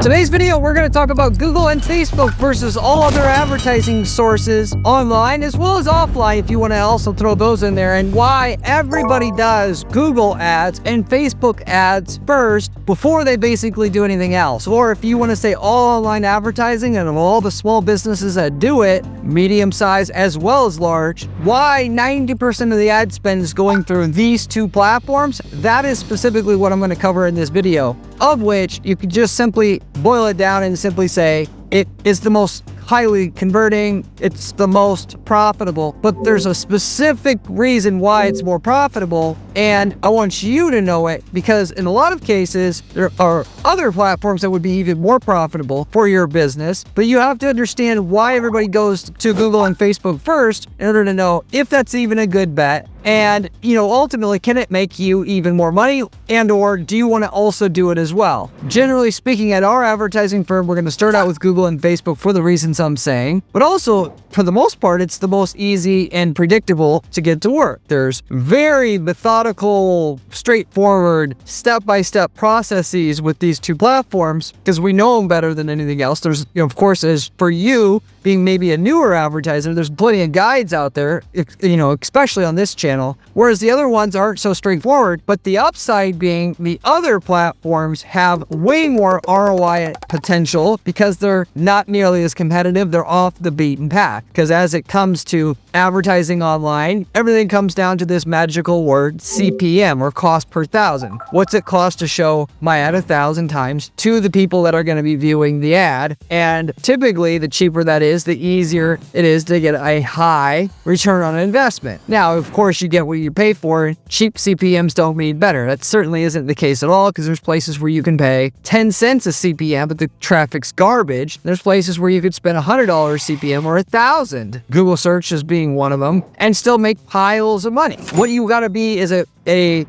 Today's video, we're going to talk about Google and Facebook versus all other advertising sources online as well as offline, if you want to also throw those in there, and why everybody does Google ads and Facebook ads first before they basically do anything else. Or if you want to say all online advertising and all the small businesses that do it, medium size as well as large, why 90% of the ad spend is going through these two platforms. That is specifically what I'm going to cover in this video, of which you could just simply boil it down and simply say it is the most highly converting, it's the most profitable, but there's a specific reason why it's more profitable, and I want you to know it because in a lot of cases there are other platforms that would be even more profitable for your business, but you have to understand why everybody goes to Google and Facebook first in order to know if that's even a good bet. And, ultimately, can it make you even more money, and or do you want to also do it as well? Generally speaking, at our advertising firm, we're going to start out with Google and Facebook for the reasons I'm saying, but also, for the most part, it's the most easy and predictable to get to work. There's very methodical, straightforward, step-by-step processes with these two platforms because we know them better than anything else. There's, of course, as for you, being maybe a newer advertiser, there's plenty of guides out there, especially on this channel, whereas the other ones aren't so straightforward. But the upside being the other platforms have way more ROI potential because they're not nearly as competitive. They're off the beaten path. Because as it comes to advertising online, everything comes down to this magical word, CPM, or cost per thousand. What's it cost to show my ad 1,000 times to the people that are going to be viewing the ad? And typically, the cheaper that is, the easier it is to get a high return on investment. Now, of course, you get what you pay for. Cheap CPMs don't mean better. That certainly isn't the case at all because there's places where you can pay 10 cents a CPM, but the traffic's garbage. There's places where you could spend $100 CPM or 1,000. Google search as being one of them and still make piles of money. What you got to be is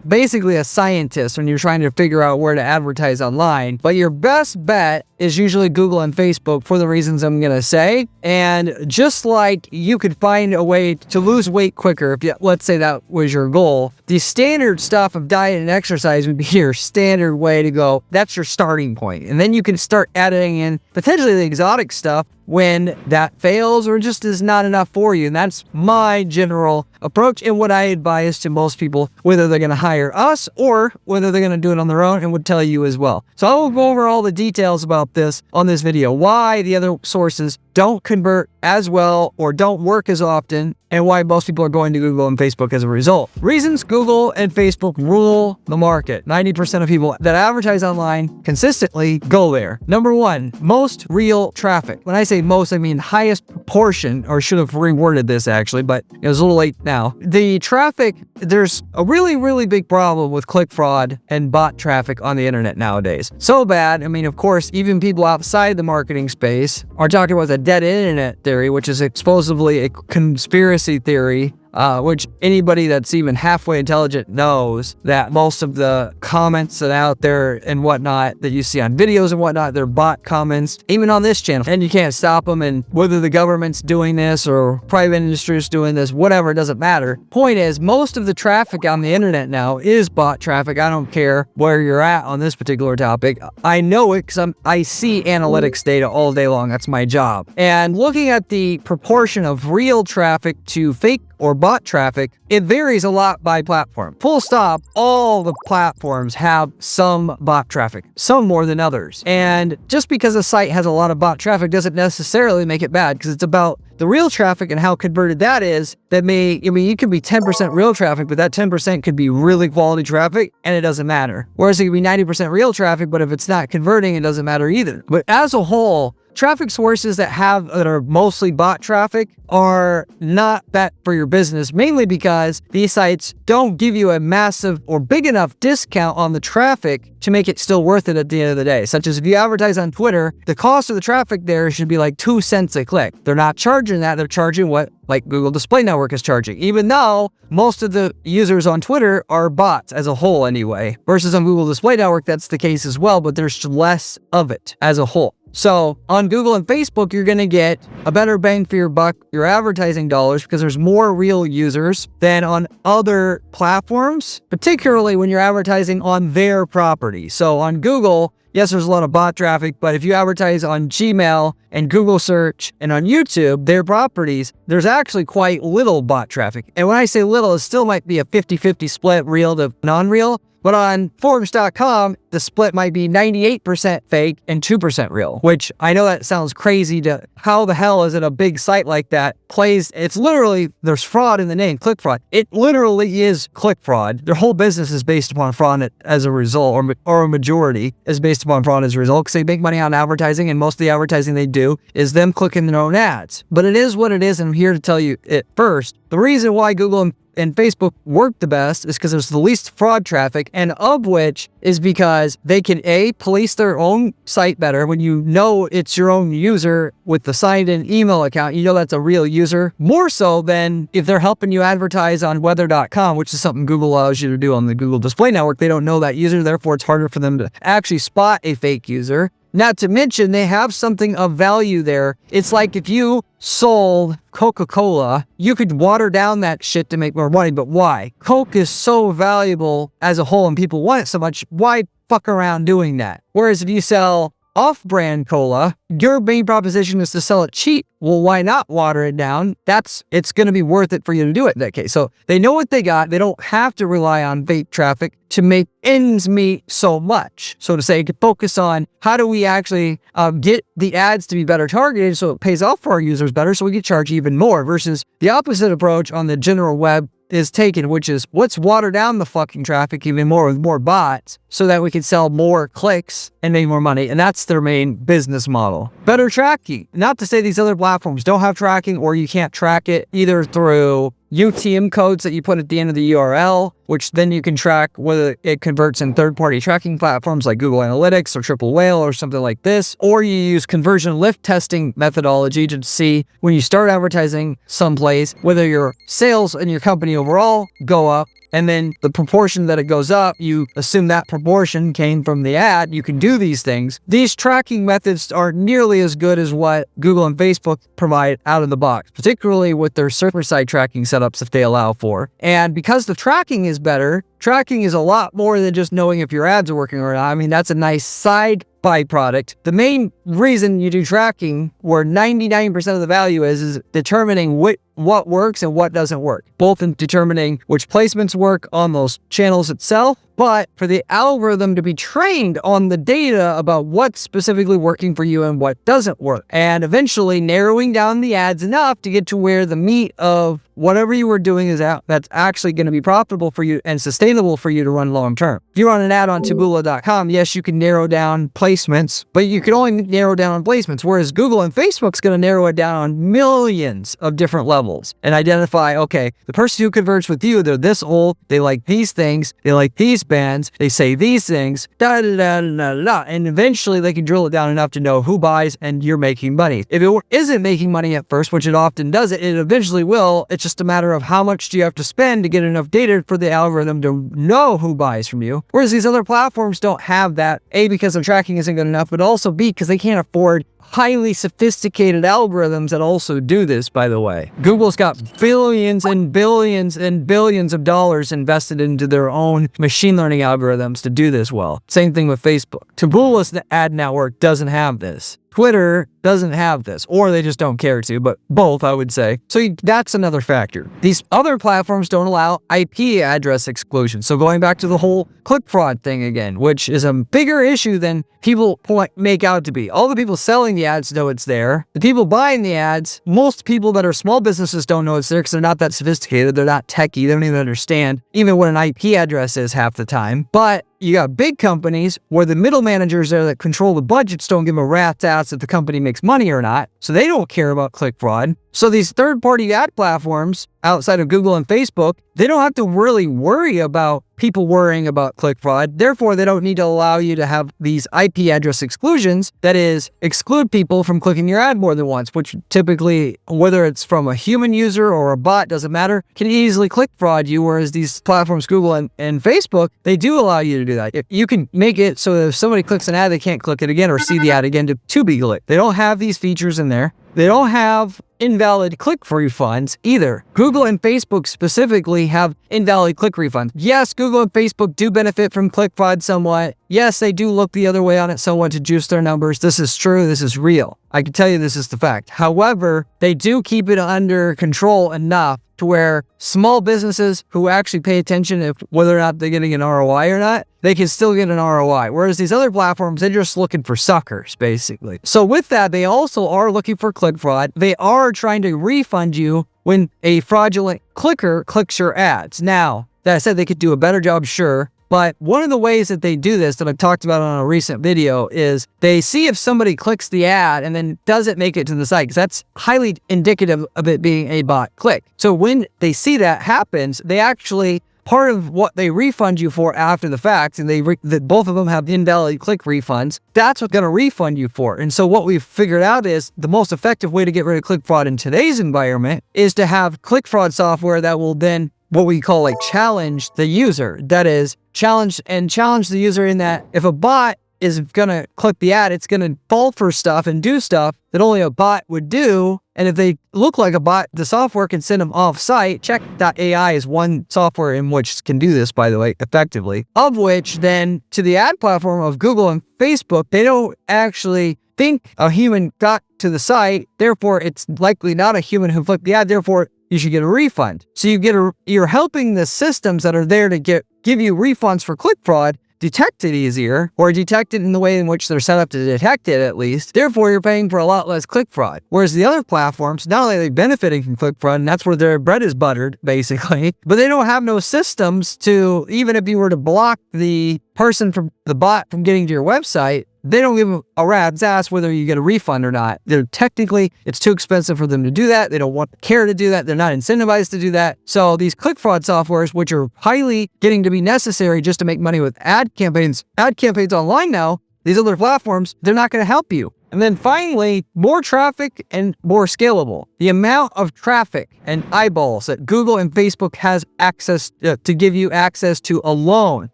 basically a scientist when you're trying to figure out where to advertise online. But your best bet is usually Google and Facebook for the reasons I'm going to say. And just like you could find a way to lose weight quicker, if let's say that was your goal, the standard stuff of diet and exercise would be your standard way to go. That's your starting point. And then you can start adding in potentially the exotic stuff when that fails or just is not enough for you. And that's my general approach and what I advise to most people, whether they're going to hire us or whether they're going to do it on their own, and would tell you as well. So I will go over all the details about this on this video, why the other sources don't convert as well or don't work as often, and why most people are going to Google and Facebook as a result. Reasons Google and Facebook rule the market. 90% of people that advertise online consistently go there. Number one, most real traffic. When I say most, I mean highest proportion, or should have reworded this actually, but it was a little late now. The traffic, there's a really, really big problem with click fraud and bot traffic on the internet nowadays. So bad, of course, even people outside the marketing space are talking about the dead internet theory, which is supposedly a conspiracy theory, which anybody that's even halfway intelligent knows that most of the comments that are out there and whatnot that you see on videos and whatnot, they're bot comments, even on this channel, and you can't stop them. And whether the government's doing this or private industry is doing this, whatever, it doesn't matter. Point is, most of the traffic on the internet now is bot traffic. I don't care where you're at on this particular topic. I know it because I see analytics data all day long. That's my job. And looking at the proportion of real traffic to fake or bot traffic, it varies a lot by platform. Full stop, all the platforms have some bot traffic, some more than others. And just because a site has a lot of bot traffic doesn't necessarily make it bad, because it's about the real traffic and how converted that is. That you could be 10% real traffic, but that 10% could be really quality traffic and it doesn't matter. Whereas it could be 90% real traffic, but if it's not converting, it doesn't matter either. But as a whole, traffic sources that are mostly bot traffic are not bet for your business, mainly because these sites don't give you a massive or big enough discount on the traffic to make it still worth it at the end of the day. Such as if you advertise on Twitter, the cost of the traffic there should be like 2 cents a click. They're not charging that. They're charging what like Google Display Network is charging, even though most of the users on Twitter are bots as a whole anyway, versus on Google Display Network, that's the case as well, but there's less of it as a whole. So on Google and Facebook, you're going to get a better bang for your buck, your advertising dollars, because there's more real users than on other platforms, particularly when you're advertising on their property. So on Google, yes, there's a lot of bot traffic, but if you advertise on Gmail and Google search and on YouTube, their properties, there's actually quite little bot traffic. And when I say little, it still might be a 50-50 split real to non-real. But on Forbes.com, the split might be 98% fake and 2% real, which I know that sounds crazy to how the hell is it a big site like that plays? It's literally, there's fraud in the name, click fraud. It literally is click fraud. Their whole business is based upon fraud as a result, or a majority is based upon fraud as a result, because they make money on advertising, and most of the advertising they do is them clicking their own ads. But it is what it is, and I'm here to tell you it first. The reason why Google and Facebook work the best is because there's the least fraud traffic, and of which is because they can police their own site better. When you know it's your own user with the signed in email account, you know that's a real user, more so than if they're helping you advertise on weather.com, which is something Google allows you to do on the Google Display Network. They don't know that user, therefore it's harder for them to actually spot a fake user. Not to mention, they have something of value there. It's like if you sold Coca-Cola, you could water down that shit to make more money, but why? Coke is so valuable as a whole and people want it so much, why fuck around doing that? Whereas if you sell off-brand cola, your main proposition is to sell it cheap. Well, why not water it down? It's going to be worth it for you to do it in that case. So they know what they got. They don't have to rely on fake traffic to make ends meet so much. So to say, to focus on how do we actually get the ads to be better targeted so it pays off for our users better so we can charge even more, versus the opposite approach on the general web is taken, which is let's water down the fucking traffic even more with more bots so that we can sell more clicks and make more money. And that's their main business model. Better tracking. Not to say these other platforms don't have tracking or you can't track it either through UTM codes that you put at the end of the URL, which then you can track whether it converts in third-party tracking platforms like Google Analytics or Triple Whale or something like this, or you use conversion lift testing methodology to see when you start advertising someplace, whether your sales and your company overall go up, and then the proportion that it goes up, you assume that proportion came from the ad. You can do these things. These tracking methods aren't nearly as good as what Google and Facebook provide out of the box, particularly with their server-side tracking setups if they allow for. And because the tracking is better, tracking is a lot more than just knowing if your ads are working or not. I mean, that's a nice side byproduct. The main reason you do tracking, where 99% of the value is determining what works and what doesn't work, both in determining which placements work on those channels itself, but for the algorithm to be trained on the data about what's specifically working for you and what doesn't work, and eventually narrowing down the ads enough to get to where the meat of whatever you were doing is out, that's actually going to be profitable for you and sustainable for you to run long term. If you run an ad on Taboola.com, yes, you can narrow down placements, but you can only narrow down on placements, whereas Google and Facebook's going to narrow it down on millions of different levels and identify, okay, the person who converts with you, they're this old, they like these things, they like these bands, they say these things, da da da da da, and eventually they can drill it down enough to know who buys and you're making money. If it isn't making money at first, which it often does, it eventually will. It's just a matter of how much do you have to spend to get enough data for the algorithm to know who buys from you. Whereas these other platforms don't have that, A, because their tracking isn't good enough, but also B, because they can't afford highly sophisticated algorithms that also do this, by the way. Google's got billions and billions and billions of dollars invested into their own machine learning algorithms to do this well. Same thing with Facebook. Taboola's ad network doesn't have this. Twitter doesn't have this, or they just don't care to, but both, I would say. So that's another factor. These other platforms don't allow IP address exclusion. So going back to the whole click fraud thing again, which is a bigger issue than people make out to be. All the people selling the ads know it's there. The people buying the ads, most people that are small businesses don't know it's there because they're not that sophisticated. They're not techie. They don't even understand even what an IP address is half the time. But you got big companies where the middle managers there that control the budgets don't give a rat's ass if the company makes money or not. So they don't care about click fraud. So these third-party ad platforms outside of Google and Facebook, they don't have to really worry about people worrying about click fraud. Therefore, they don't need to allow you to have these IP address exclusions, that is, exclude people from clicking your ad more than once, which typically, whether it's from a human user or a bot, doesn't matter, can easily click fraud you, whereas these platforms, Google and Facebook, they do allow you to do that. If you can make it so that if somebody clicks an ad, they can't click it again or see the ad again to be clicked. They don't have these features in there. They don't have invalid click refunds either. Google and Facebook specifically have invalid click refunds. Yes, Google and Facebook do benefit from click fraud somewhat. Yes, they do look the other way on it somewhat to juice their numbers. This is true. This is real. I can tell you this is the fact. However, they do keep it under control enough to where small businesses who actually pay attention to whether or not they're getting an ROI or not, they can still get an ROI. Whereas these other platforms, they're just looking for suckers, basically. So with that, they also are looking for click fraud. They are trying to refund you when a fraudulent clicker clicks your ads. Now, that said, they could do a better job, sure. But one of the ways that they do this that I've talked about on a recent video is they see if somebody clicks the ad and then doesn't make it to the site, because that's highly indicative of it being a bot click. So when they see that happens, they actually, part of what they refund you for after the fact, and that both of them have invalid click refunds, that's what's going to refund you for. And so what we've figured out is the most effective way to get rid of click fraud in today's environment is to have click fraud software that will then what we call like challenge the user. That is challenge the user in that if a bot is going to click the ad, it's going to fall for stuff and do stuff that only a bot would do. And if they look like a bot, the software can send them off site. Check.ai is one software in which can do this, by the way, effectively, of which then to the ad platform of Google and Facebook, they don't actually think a human got to the site. Therefore, it's likely not a human who clicked the ad. Therefore, you should get a refund. So you're helping the systems that are there to give you refunds for click fraud detect it easier, or detect it in the way in which they're set up to detect it at least. Therefore, you're paying for a lot less click fraud. Whereas the other platforms, not only are they benefiting from click fraud, and that's where their bread is buttered, basically, but they don't have no systems to, even if you were to block the person from the bot from getting to your website, they don't give a rat's ass whether you get a refund or not. Technically, it's too expensive for them to do that. They don't want care to do that. They're not incentivized to do that. So these click fraud softwares, which are highly getting to be necessary just to make money with ad campaigns online now, these other platforms, they're not going to help you. And then finally, more traffic and more scalable. The amount of traffic and eyeballs that Google and Facebook has access to give you access to alone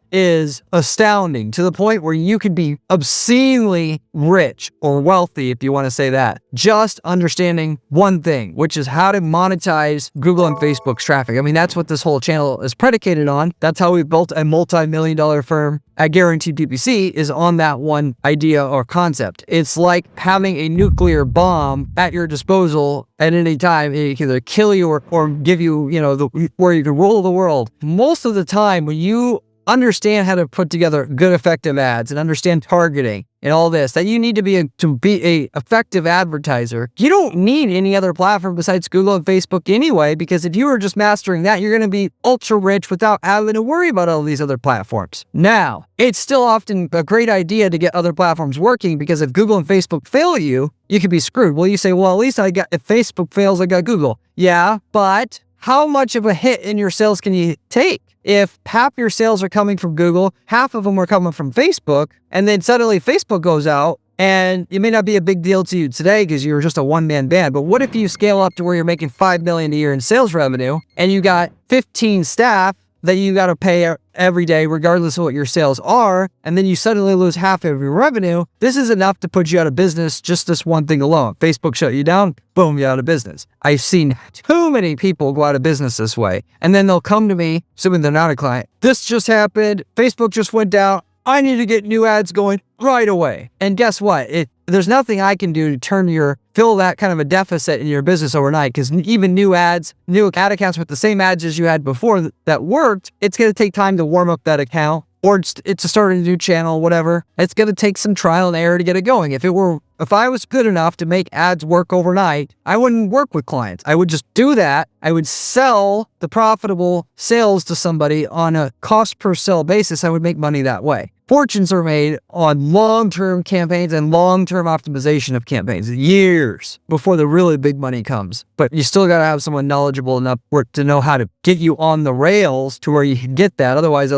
is astounding, to the point where you could be obscenely rich or wealthy, if you want to say that, just understanding one thing, which is how to monetize Google and Facebook's traffic. I mean, that's what this whole channel is predicated on. That's how we built a multi-million-dollar firm at Guaranteed PPC, is on that one idea or concept. It's like having a nuclear bomb at your disposal at any time. It can either kill you or give you, where you can rule the world. Most of the time, when you understand how to put together good, effective ads and understand targeting and all this, that you need to be a effective advertiser. You don't need any other platform besides Google and Facebook anyway, because if you were just mastering that, you're going to be ultra rich without having to worry about all these other platforms. Now, it's still often a great idea to get other platforms working, because if Google and Facebook fail you could be screwed. Well, you say, well, at least if Facebook fails, I got Google. Yeah, but how much of a hit in your sales can you take? If half your sales are coming from Google, half of them are coming from Facebook, and then suddenly Facebook goes out, and it may not be a big deal to you today because you're just a one-man band, but what if you scale up to where you're making $5 million a year in sales revenue, and you got 15 staff that you got to pay every day, regardless of what your sales are, and then you suddenly lose half of your revenue? This is enough to put you out of business, just this one thing alone. Facebook shut you down, boom, you're out of business. I've seen too many people go out of business this way, and then they'll come to me, assuming they're not a client. This just happened, Facebook just went down, I need to get new ads going right away. And guess what? There's nothing I can do to fill that kind of a deficit in your business overnight, because even new ad accounts with the same ads as you had before that worked, it's going to take time to warm up that account, or it's to start a new channel, whatever. It's going to take some trial and error to get it going. If I was good enough to make ads work overnight, I wouldn't work with clients. I would just do that. I would sell the profitable sales to somebody on a cost per sale basis. I would make money that way. Fortunes are made on long-term campaigns and long-term optimization of campaigns, years before the really big money comes. But you still got to have someone knowledgeable enough to know how to get you on the rails to where you can get that. Otherwise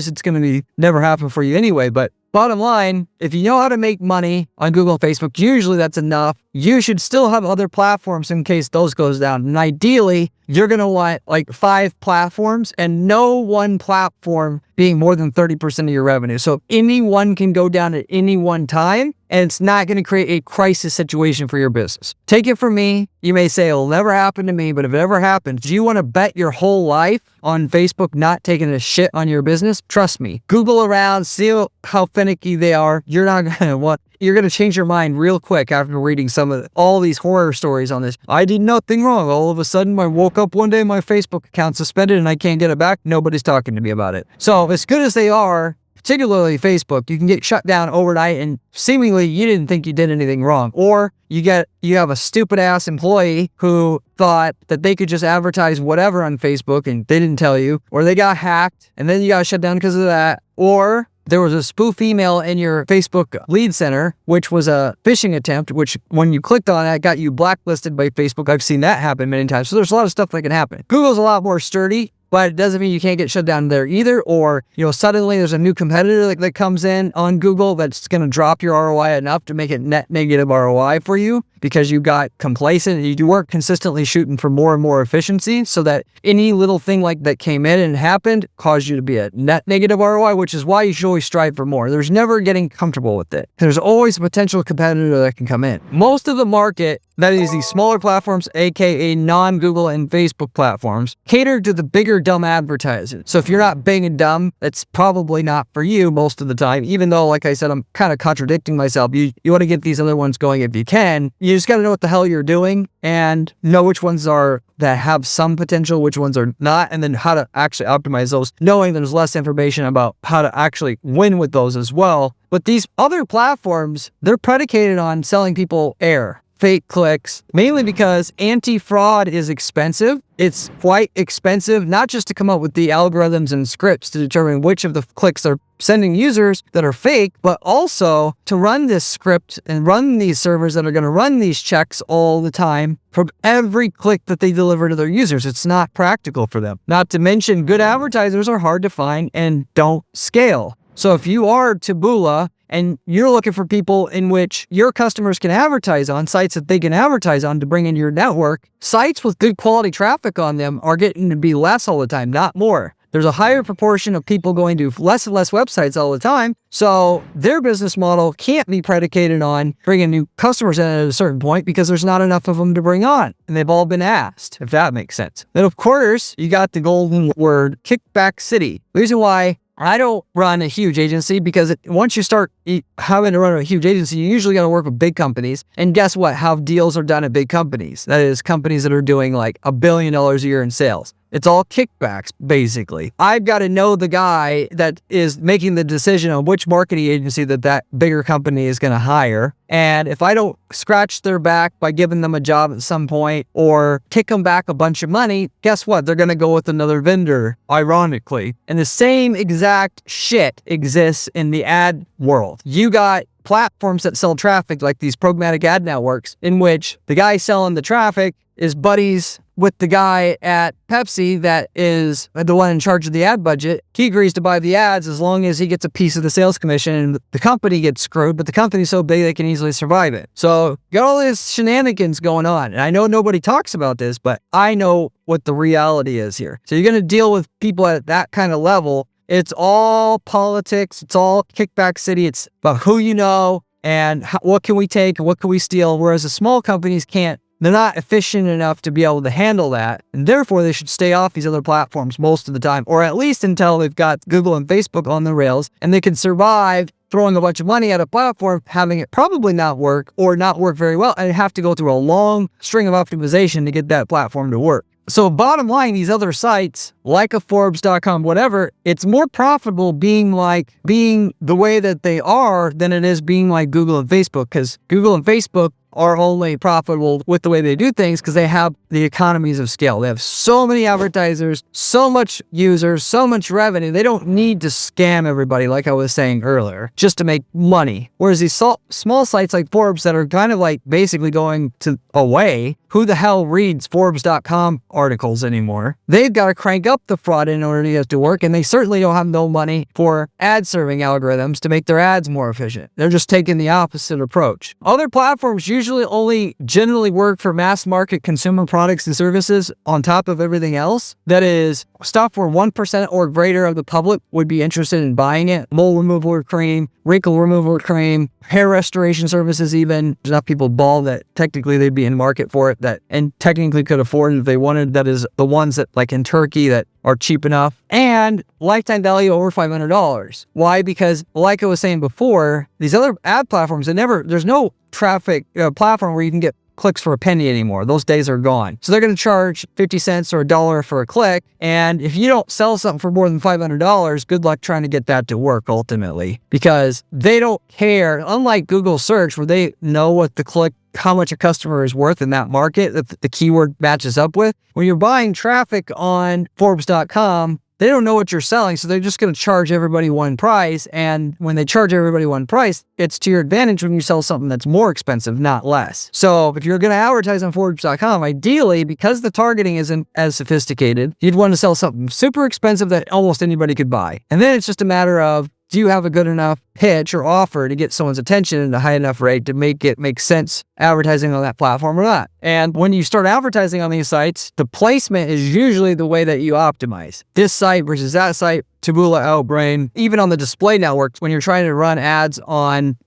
it's going to never happen for you anyway. But bottom line, if you know how to make money on Google and Facebook, usually that's enough. You should still have other platforms in case those goes down. And ideally, you're going to want like 5 platforms, and no one platform being more than 30% of your revenue. So if any one can go down at any one time, and it's not going to create a crisis situation for your business. Take it from me. You may say it'll never happen to me, but if it ever happens, do you want to bet your whole life on Facebook not taking a shit on your business? Trust me. Google around, see how finicky they are. You're going to change your mind real quick after reading all these horror stories on this. I did nothing wrong. All of a sudden, I woke up one day, my Facebook account suspended and I can't get it back. Nobody's talking to me about it. So as good as they are, particularly Facebook, you can get shut down overnight and seemingly you didn't think you did anything wrong. Or you have a stupid ass employee who thought that they could just advertise whatever on Facebook and they didn't tell you, or they got hacked and then you got shut down because of that. Or there was a spoof email in your Facebook lead center, which was a phishing attempt, which when you clicked on it, got you blacklisted by Facebook. I've seen that happen many times. So there's a lot of stuff that can happen. Google's a lot more sturdy, but it doesn't mean you can't get shut down there either. Or, suddenly there's a new competitor that comes in on Google that's going to drop your ROI enough to make it net negative ROI for you because you got complacent and you weren't consistently shooting for more and more efficiency, so that any little thing like that came in and happened caused you to be a net negative ROI, which is why you should always strive for more. There's never getting comfortable with it. There's always a potential competitor that can come in. Most of the market, that is these smaller platforms, aka non-Google and Facebook platforms, cater to the bigger dumb advertisers. So if you're not big and dumb, it's probably not for you most of the time, even though, like I said, I'm kind of contradicting myself. You want to get these other ones going if you can. You just got to know what the hell you're doing and know which ones are that have some potential, which ones are not, and then how to actually optimize those, knowing there's less information about how to actually win with those as well. But these other platforms, they're predicated on selling people air, fake clicks, mainly because anti-fraud is expensive. It's quite expensive, not just to come up with the algorithms and scripts to determine which of the clicks are sending users that are fake, but also to run this script and run these servers that are going to run these checks all the time for every click that they deliver to their users. It's not practical for them. Not to mention, good advertisers are hard to find and don't scale. So if you are Taboola and you're looking for people in which your customers can advertise on, sites that they can advertise on to bring in your network, sites with good quality traffic on them are getting to be less all the time, not more. There's a higher proportion of people going to less and less websites all the time, so their business model can't be predicated on bringing new customers in at a certain point because there's not enough of them to bring on, and they've all been asked, if that makes sense. Then, of course, you got the golden word, Kickback City. The reason why I don't run a huge agency, because once you start having to run a huge agency, you usually got to work with big companies. And guess what? How deals are done at big companies. That is, companies that are doing like $1 billion a year in sales. It's all kickbacks, basically. I've got to know the guy that is making the decision on which marketing agency that bigger company is going to hire. And if I don't scratch their back by giving them a job at some point or kick them back a bunch of money, guess what? They're going to go with another vendor, ironically. And the same exact shit exists in the ad world. You got platforms that sell traffic, like these programmatic ad networks, in which the guy selling the traffic is buddies with the guy at Pepsi that is the one in charge of the ad budget. He agrees to buy the ads as long as he gets a piece of the sales commission, and the company gets screwed, but the company's so big they can easily survive it. So got all this shenanigans going on. And I know nobody talks about this, but I know what the reality is here. So you're going to deal with people at that kind of level. It's all politics. It's all Kickback City. It's about who you know and what can we take and what can we steal, whereas the small companies can't. They're not efficient enough to be able to handle that, and therefore they should stay off these other platforms most of the time, or at least until they've got Google and Facebook on the rails, and they can survive throwing a bunch of money at a platform, having it probably not work or not work very well, and have to go through a long string of optimization to get that platform to work. So bottom line, these other sites, like a Forbes.com, whatever, it's more profitable being the way that they are than it is being like Google and Facebook, because Google and Facebook are only profitable with the way they do things because they have the economies of scale. They have so many advertisers, so much users, so much revenue. They don't need to scam everybody, like I was saying earlier, just to make money. Whereas these small sites like Forbes that are kind of like basically going away, who the hell reads Forbes.com articles anymore? They've got to crank up the fraud in order to get it to work, and they certainly don't have no money for ad serving algorithms to make their ads more efficient. They're just taking the opposite approach. Other platforms usually only generally work for mass market consumer products and services on top of everything else. That is stuff where 1% or greater of the public would be interested in buying it. Mole removal cream, wrinkle removal cream, hair restoration services even. There's enough people bald that technically they'd be in market for it and technically could afford it if they wanted. That is the ones that like in Turkey that are cheap enough, and lifetime value over $500. Why? Because like I was saying before, these other ad platforms, there's no traffic platform where you can get clicks for a penny anymore. Those days are gone. So they're going to charge 50 cents or $1 for a click. And if you don't sell something for more than $500, good luck trying to get that to work ultimately, because they don't care. Unlike Google search, where they know what the click, how much a customer is worth in that market that the keyword matches up with. When you're buying traffic on Forbes.com, they don't know what you're selling, so they're just going to charge everybody one price. And when they charge everybody one price, it's to your advantage when you sell something that's more expensive, not less. So if you're going to advertise on Forbes.com, ideally, because the targeting isn't as sophisticated, you'd want to sell something super expensive that almost anybody could buy. And then it's just a matter of, do you have a good enough pitch or offer to get someone's attention at a high enough rate to make it make sense advertising on that platform or not? And when you start advertising on these sites, the placement is usually the way that you optimize. This site versus that site, Taboola, Outbrain, even on the display networks, when you're trying to run ads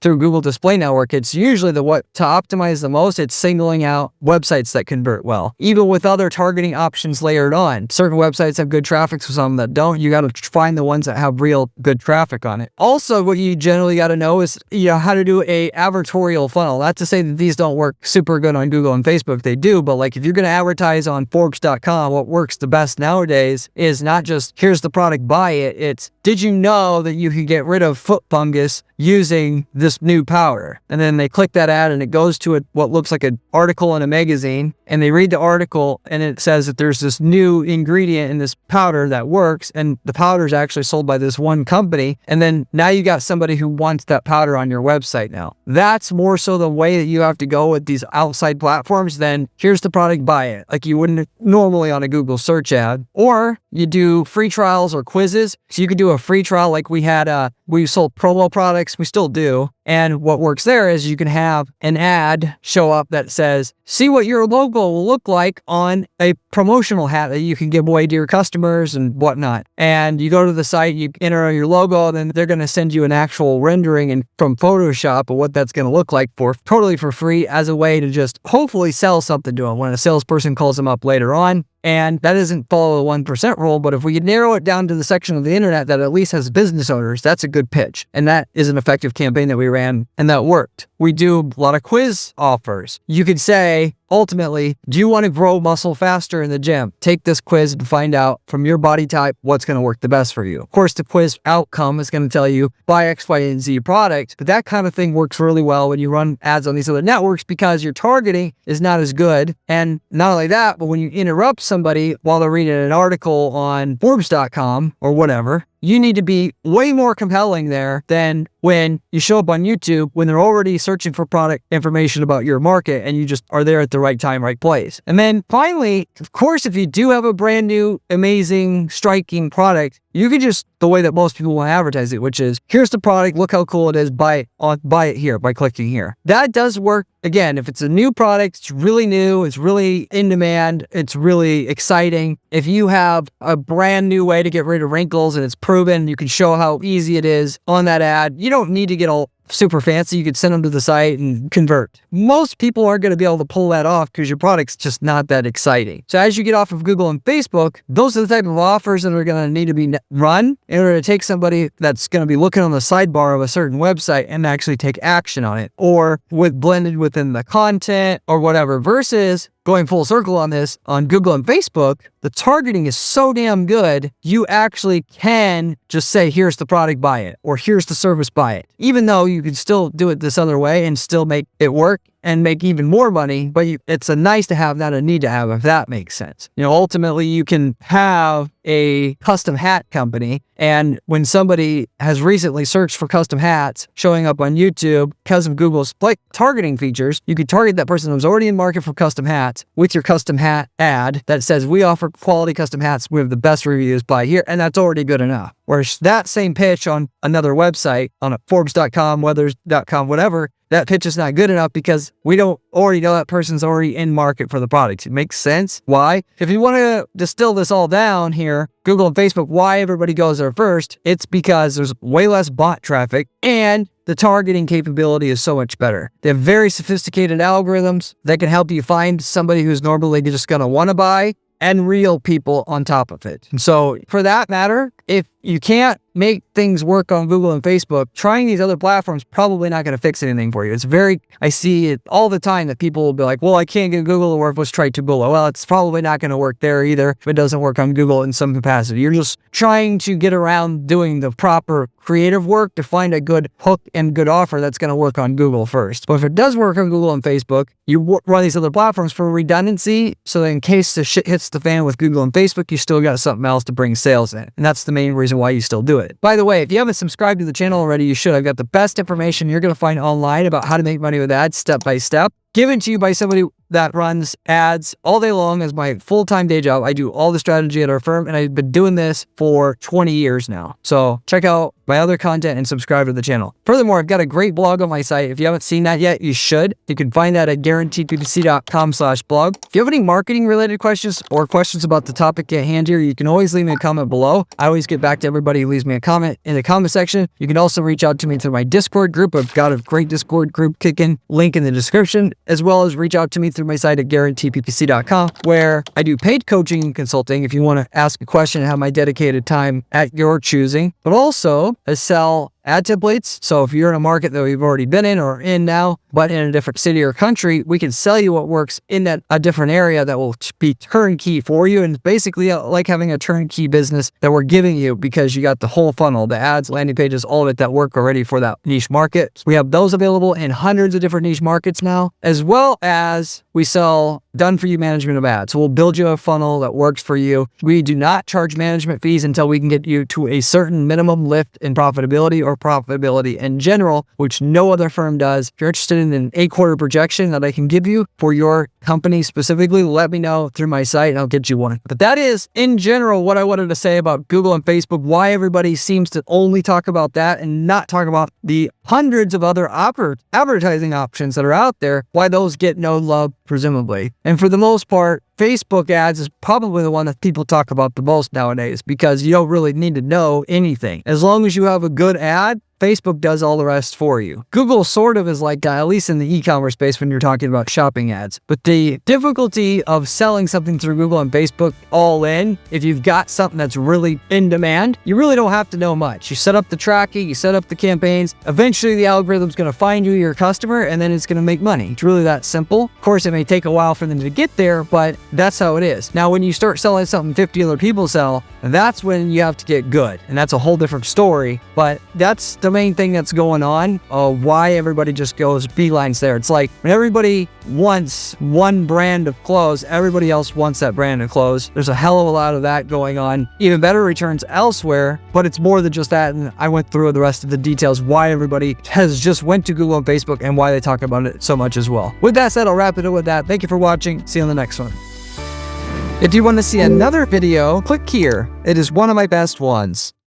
through Google Display Network, it's usually to optimize the most, it's singling out websites that convert well. Even with other targeting options layered on, certain websites have good traffic, so some that don't. You got to find the ones that have real good traffic on it. Also, what you generally got to know is how to do a advertorial funnel. Not to say that these don't work super good on Google and Facebook, they do, but like if you're going to advertise on Forbes.com, what works the best nowadays is not just here's the product, buy it. It's, did you know that you can get rid of foot fungus using this new powder? And then they click that ad and it goes to what looks like an article in a magazine, and they read the article and it says that there's this new ingredient in this powder that works, and the powder is actually sold by this one company. And then now you got somebody who wants that powder on your website now. That's more so the way that you have to go with these outside platforms than here's the product, buy it, like you wouldn't normally on a Google search ad. Or you do free trials or quizzes. So you could do a free trial like we sold promo products, we still do. And what works there is you can have an ad show up that says, see what your logo will look like on a promotional hat that you can give away to your customers and whatnot. And you go to the site, you enter your logo, then they're going to send you an actual rendering from Photoshop of what that's going to look like totally for free, as a way to just hopefully sell something to them when a salesperson calls them up later on. And that doesn't follow the 1% rule, but if we could narrow it down to the section of the internet that at least has business owners, that's a good pitch. And that is an effective campaign that we ran, and that worked. We do a lot of quiz offers. You could say, ultimately, do you want to grow muscle faster in the gym? Take this quiz and find out from your body type what's going to work the best for you. Of course, the quiz outcome is going to tell you buy X, Y, and Z product, but that kind of thing works really well when you run ads on these other networks because your targeting is not as good. And not only that, but when you interrupt somebody while they're reading an article on Forbes.com or whatever, you need to be way more compelling there than when you show up on YouTube when they're already searching for product information about your market and you just are there at the right time, right place. And then finally, of course, if you do have a brand new, amazing, striking product, you can just, the way that most people want to advertise it, which is, here's the product, look how cool it is, buy it here by clicking here. That does work. Again, if it's a new product, it's really new, it's really in demand, it's really exciting. If you have a brand new way to get rid of wrinkles and it's proven, you can show how easy it is on that ad. You don't need to get all super fancy. You could send them to the site and convert. Most people aren't going to be able to pull that off because your product's just not that exciting. So as you get off of Google and Facebook, those are the type of offers that are going to need to be run in order to take somebody that's going to be looking on the sidebar of a certain website and actually take action on it, or blended within the content or whatever, versus going full circle on this, on Google and Facebook, the targeting is so damn good, you actually can just say, here's the product, buy it, or here's the service, buy it. Even though you can still do it this other way and still make it work and make even more money, but it's a nice to have, not a need to have, if that makes sense. Ultimately, you can have a custom hat company, and when somebody has recently searched for custom hats showing up on YouTube because of Google's targeting features, you could target that person who's already in market for custom hats with your custom hat ad that says, we offer quality custom hats, we have the best reviews, buy here, and that's already good enough. Whereas that same pitch on another website, on a Forbes.com, Weathers.com, whatever, that pitch is not good enough because we don't already know that person's already in market for the product. It makes sense. Why? If you want to distill this all down here, Google and Facebook, why everybody goes there first, it's because there's way less bot traffic and the targeting capability is so much better. They have very sophisticated algorithms that can help you find somebody who's normally just going to want to buy and real people on top of it. And so for that matter, if you can't make things work on Google and Facebook, trying these other platforms probably not going to fix anything for you. I see it all the time that people will be like, well, I can't get Google to work. Let's try Taboola. Well, it's probably not going to work there either if it doesn't work on Google in some capacity. You're just trying to get around doing the proper creative work to find a good hook and good offer that's going to work on Google first. But if it does work on Google and Facebook, you run these other platforms for redundancy. So that in case the shit hits the fan with Google and Facebook, you still got something else to bring sales in. And that's the main reason why you still do it. By the way, if you haven't subscribed to the channel already, you should. I've got the best information you're going to find online about how to make money with ads step by step, given to you by somebody that runs ads all day long as my full-time day job. I do all the strategy at our firm, and I've been doing this for 20 years now. So check out my other content and subscribe to the channel. Furthermore, I've got a great blog on my site. If you haven't seen that yet, you should. You can find that at guaranteedppc.com/blog. If you have any marketing related questions or questions about the topic at hand here, you can always leave me a comment below. I always get back to everybody who leaves me a comment in the comment section. You can also reach out to me through my Discord group. I've got a great Discord group kicking, link in the description, as well as reach out to me through my site at guaranteedppc.com, where I do paid coaching and consulting if you want to ask a question and have my dedicated time at your choosing, but also I sell ad templates. So if you're in a market that we've already been in or in now, but in a different city or country, we can sell you what works in a different area that will be turnkey for you. And basically like having a turnkey business that we're giving you because you got the whole funnel, the ads, landing pages, all of it that work already for that niche market. We have those available in hundreds of different niche markets now, as well as we sell done for you management of ads. So we'll build you a funnel that works for you. We do not charge management fees until we can get you to a certain minimum lift in profitability or profitability in general, which no other firm does. If you're interested in an 8-quarter projection that I can give you for your company specifically, let me know through my site and I'll get you one. But that is, in general, what I wanted to say about Google and Facebook, why everybody seems to only talk about that and not talk about the hundreds of other advertising options that are out there, why those get no love, presumably. And for the most part, Facebook ads is probably the one that people talk about the most nowadays because you don't really need to know anything. As long as you have a good ad, Facebook does all the rest for you. Google sort of is like, at least in the e-commerce space when you're talking about shopping ads. But the difficulty of selling something through Google and Facebook all in, if you've got something that's really in demand, you really don't have to know much. You set up the tracking, you set up the campaigns, eventually the algorithm's going to find you your customer and then it's going to make money. It's really that simple. Of course, it may take a while for them to get there, but that's how it is. Now, when you start selling something 50 other people sell, that's when you have to get good. And that's a whole different story, but that's the main thing that's going on, why everybody just goes beelines there. It's like when everybody wants one brand of clothes, everybody else wants that brand of clothes. There's a hell of a lot of that going on. Even better returns elsewhere, but it's more than just that. And I went through the rest of the details why everybody has just went to Google and Facebook and why they talk about it so much as well. With that said, I'll wrap it up with that. Thank you for watching. See you on the next one. If you want to see another video, click here. It is one of my best ones.